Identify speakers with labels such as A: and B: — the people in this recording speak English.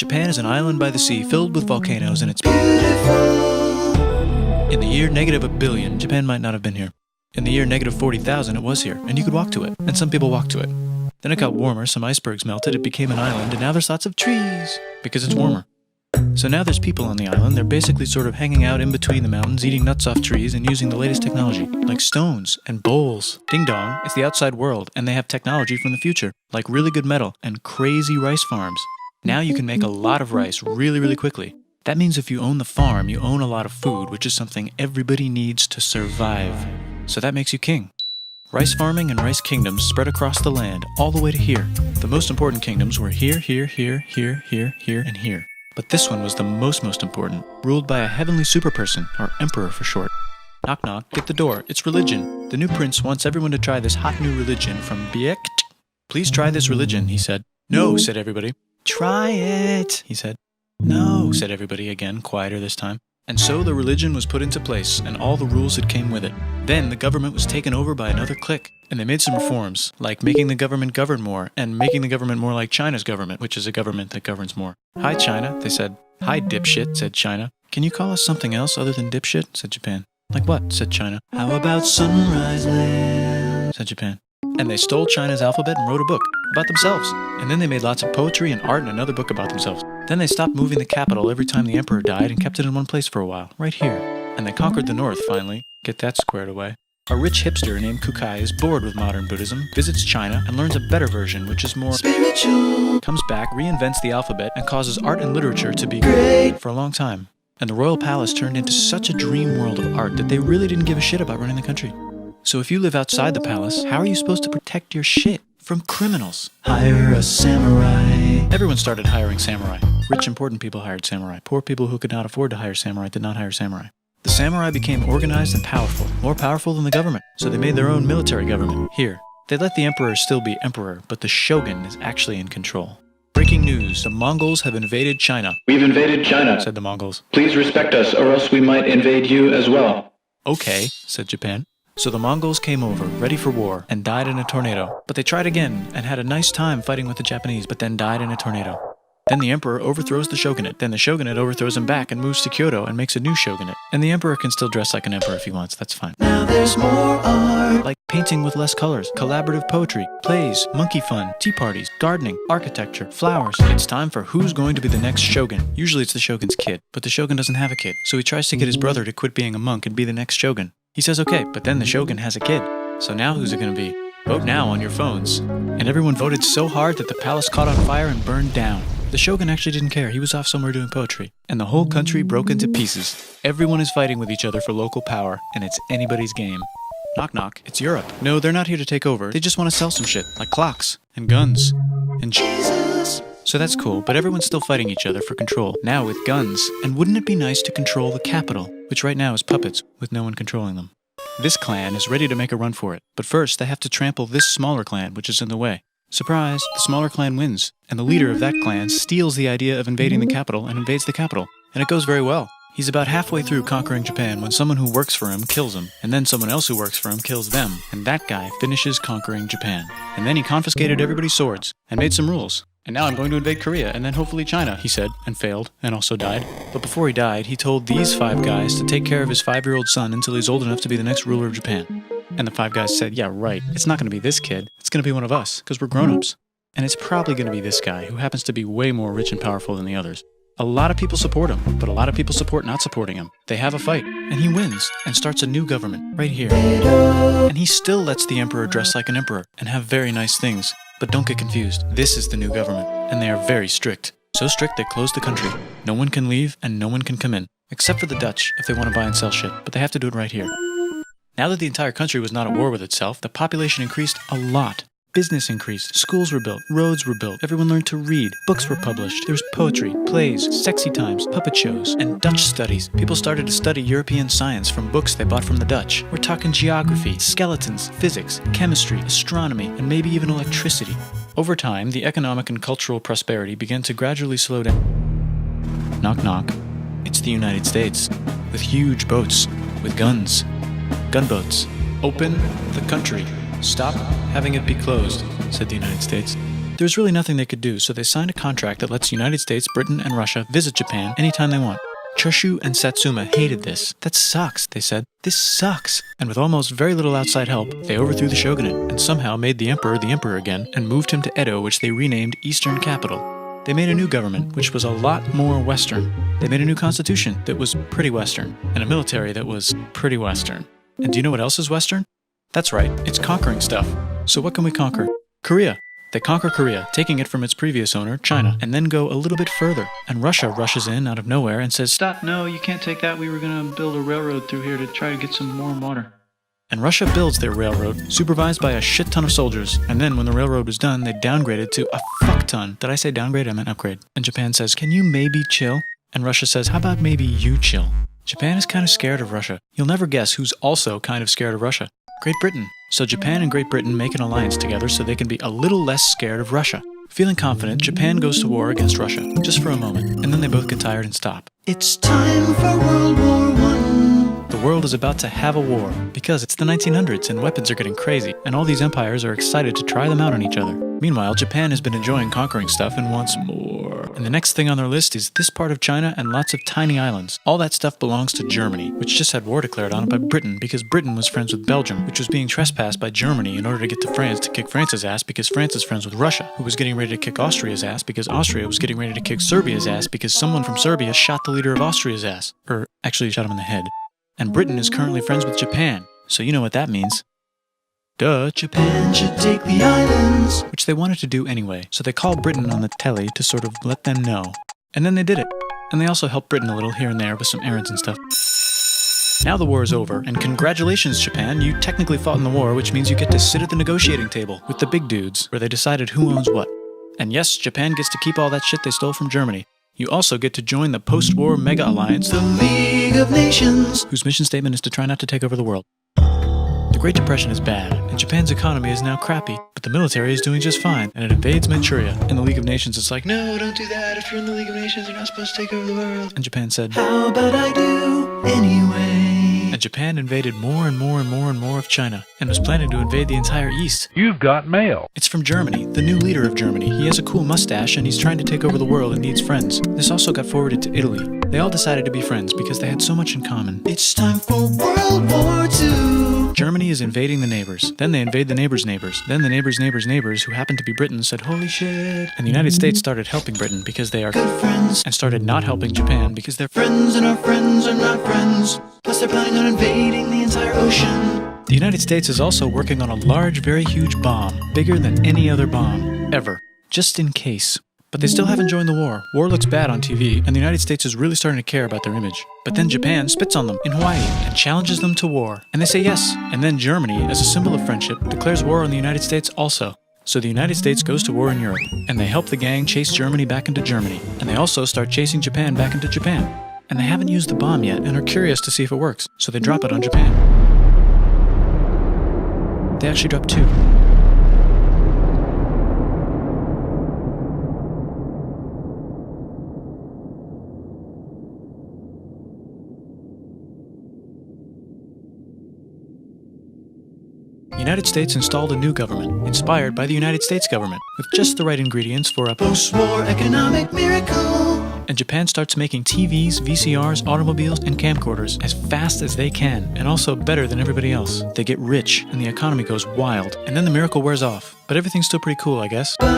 A: Japan is an island by the sea filled with volcanoes and it's beautiful. In the year negative 1 billion, Japan might not have been here. In the year negative 40,000, it was here, and you could walk to it, and some people walked to it. Then it got warmer, some icebergs melted, it became an island, and now there's lots of trees, because it's warmer. So now there's people on the island, they're basically sort of hanging out in between the mountains, eating nuts off trees, and using the latest technology, like stones and bowls. Ding dong, it's the outside world, and they have technology from the future, like really good metal and crazy rice farms. Now you can make a lot of rice really quickly. That means if you own the farm, you own a lot of food, which is something everybody needs to survive. So that makes you king. Rice farming and rice kingdoms spread across the land, all the way to here. The most important kingdoms were here, and here. But this one was the most important, ruled by a heavenly superperson, or emperor for short. Knock knock, get the door, it's religion. The new prince wants everyone to try this hot new religion from Biek. Please try this religion, he said. No, said everybody. Try it, he said. No, said everybody again, quieter this time. And so the religion was put into place, and all the rules that came with it. Then the government was taken over by another clique, and they made some reforms, like making the government govern more, and making the government more like China's government, which is a government that governs more. Hi, China, they said. Hi, dipshit, said China. Can you call us something else other than dipshit, said Japan. Like what, said China. How about Sunrise Land, said Japan. And they stole China's alphabet and wrote a book about themselves. And then they made lots of poetry and art and another book about themselves. Then they stopped moving the capital every time the emperor died and kept it in one place for a while, right here. And they conquered the north, finally. Get that squared away. A rich hipster named Kukai is bored with modern Buddhism, visits China, and learns a better version, which is more spiritual. Comes back, reinvents the alphabet, and causes art and literature to be great for a long time. And the royal palace turned into such a dream world of art that they really didn't give a shit about running the country. So if you live outside the palace, how are you supposed to protect your shit from criminals? Hire a samurai. Everyone started hiring samurai. Rich, important people hired samurai. Poor people who could not afford to hire samurai did not hire samurai. The samurai became organized and powerful, more powerful than the government. So they made their own military government. Here, they let the emperor still be emperor, but the shogun is actually in control. Breaking news, the Mongols have invaded China.
B: We've invaded China,
A: said the Mongols.
B: Please respect us, or else we might invade you as well.
A: Okay, said Japan. So the Mongols came over, ready for war, and died in a tornado. But they tried again, and had a nice time fighting with the Japanese, but then died in a tornado. Then the emperor overthrows the shogunate. Then the shogunate overthrows him back and moves to Kyoto and makes a new shogunate. And the emperor can still dress like an emperor if he wants, that's fine. Now there's more art. Like painting with less colors, collaborative poetry, plays, monkey fun, tea parties, gardening, architecture, flowers. It's time for who's going to be the next shogun. Usually it's the shogun's kid, but the shogun doesn't have a kid. So he tries to get his brother to quit being a monk and be the next shogun. He says okay, but then the shogun has a kid. So now who's it gonna be? Vote now on your phones. And everyone voted so hard that the palace caught on fire and burned down. The shogun actually didn't care, he was off somewhere doing poetry. And the whole country broke into pieces. Everyone is fighting with each other for local power, and it's anybody's game. Knock knock, it's Europe. No, they're not here to take over, they just want to sell some shit, like clocks, and guns, and Jesus. So that's cool, but everyone's still fighting each other for control, now with guns. And wouldn't it be nice to control the capital, which right now is puppets, with no one controlling them. This clan is ready to make a run for it, but first they have to trample this smaller clan, which is in the way. Surprise, the smaller clan wins, and the leader of that clan steals the idea of invading the capital and invades the capital, and it goes very well. He's about halfway through conquering Japan when someone who works for him kills him, and then someone else who works for him kills them, and that guy finishes conquering Japan. And then he confiscated everybody's swords, and made some rules. And now I'm going to invade Korea, and then hopefully China, he said, and failed, and also died. But before he died, he told these 5 guys to take care of his 5-year-old son until he's old enough to be the next ruler of Japan. And the 5 guys said, yeah, right, it's not going to be this kid, it's going to be one of us, because we're grown-ups. And it's probably going to be this guy, who happens to be way more rich and powerful than the others. A lot of people support him, but a lot of people support not supporting him. They have a fight, and he wins, and starts a new government, right here. And he still lets the emperor dress like an emperor, and have very nice things. But don't get confused, this is the new government, and they are very strict. So strict they closed the country. No one can leave, and no one can come in. Except for the Dutch, if they want to buy and sell shit, but they have to do it right here. Now that the entire country was not at war with itself, the population increased a lot. Business increased, schools were built, roads were built, everyone learned to read, books were published, there was poetry, plays, sexy times, puppet shows, and Dutch studies. People started to study European science from books they bought from the Dutch. We're talking geography, skeletons, physics, chemistry, astronomy, and maybe even electricity. Over time, the economic and cultural prosperity began to gradually slow down. Knock knock. It's the United States, with huge boats, with guns. Gunboats. Open the country. Stop having it be closed, said the United States. There's really nothing they could do, so they signed a contract that lets the United States, Britain, and Russia visit Japan anytime they want. Choshu and Satsuma hated this. That sucks, they said. This sucks. And with almost very little outside help, they overthrew the shogunate and somehow made the emperor again and moved him to Edo, which they renamed Eastern Capital. They made a new government, which was a lot more Western. They made a new constitution that was pretty Western, and a military that was pretty Western. And do you know what else is Western? That's right, it's conquering stuff. So what can we conquer? Korea. They conquer Korea, taking it from its previous owner, China, and then go a little bit further. And Russia rushes in out of nowhere and says, "Stop, no, you can't take that. We were going to build a railroad through here to try to get some warm water." And Russia builds their railroad, supervised by a shit ton of soldiers. And then when the railroad was done, they downgraded to a fuck ton. Did I say downgrade? I meant upgrade. And Japan says, "Can you maybe chill?" And Russia says, "How about maybe you chill?" Japan is kind of scared of Russia. You'll never guess who's also kind of scared of Russia. Great Britain. So Japan and Great Britain make an alliance together so they can be a little less scared of Russia. Feeling confident, Japan goes to war against Russia, just for a moment, and then they both get tired and stop. It's time for World War I. The world is about to have a war, because it's the 1900s and weapons are getting crazy, and all these empires are excited to try them out on each other. Meanwhile, Japan has been enjoying conquering stuff and wants more. And the next thing on their list is this part of China and lots of tiny islands. All that stuff belongs to Germany, which just had war declared on it by Britain because Britain was friends with Belgium, which was being trespassed by Germany in order to get to France to kick France's ass because France is friends with Russia, who was getting ready to kick Austria's ass because Austria was getting ready to kick Serbia's ass because someone from Serbia shot the leader of Austria's ass. Actually shot him in the head. And Britain is currently friends with Japan, so you know what that means. Duh, Japan should take the islands. Which they wanted to do anyway, so they called Britain on the telly to sort of let them know. And then they did it. And they also helped Britain a little here and there with some errands and stuff. Now the war is over, and congratulations, Japan, you technically fought in the war, which means you get to sit at the negotiating table with the big dudes, where they decided who owns what. And yes, Japan gets to keep all that shit they stole from Germany. You also get to join the post-war mega alliance, the League of Nations, whose mission statement is to try not to take over the world. The Great Depression is bad, and Japan's economy is now crappy, but the military is doing just fine, and it invades Manchuria. And the League of Nations is like, "No, don't do that. If you're in the League of Nations, you're not supposed to take over the world." And Japan said, "How about I do anyway?" And Japan invaded more and more and more and more of China, and was planning to invade the entire East.
C: You've got mail.
A: It's from Germany, the new leader of Germany. He has a cool mustache, and he's trying to take over the world and needs friends. This also got forwarded to Italy. They all decided to be friends because they had so much in common. It's time for World War II. Germany is invading the neighbors. Then they invade the neighbors' neighbors. Then the neighbors' neighbors' neighbors, who happened to be Britain, said, "Holy shit." And the United States started helping Britain because they are good friends, and started not helping Japan because they're friends and our friends are not friends. Plus they're planning on invading the entire ocean. The United States is also working on a large, very huge bomb, bigger than any other bomb, ever, just in case. But they still haven't joined the war. War looks bad on TV, and the United States is really starting to care about their image. But then Japan spits on them in Hawaii and challenges them to war. And they say yes. And then Germany, as a symbol of friendship, declares war on the United States also. So the United States goes to war in Europe, and they help the gang chase Germany back into Germany. And they also start chasing Japan back into Japan. And they haven't used the bomb yet and are curious to see if it works, so they drop it on Japan. They actually drop two. The United States installed a new government, inspired by the United States government, with just the right ingredients for a post-war economic miracle. And Japan starts making TVs, VCRs, automobiles, and camcorders as fast as they can, and also better than everybody else. They get rich, and the economy goes wild, and then the miracle wears off. But everything's still pretty cool, I guess. But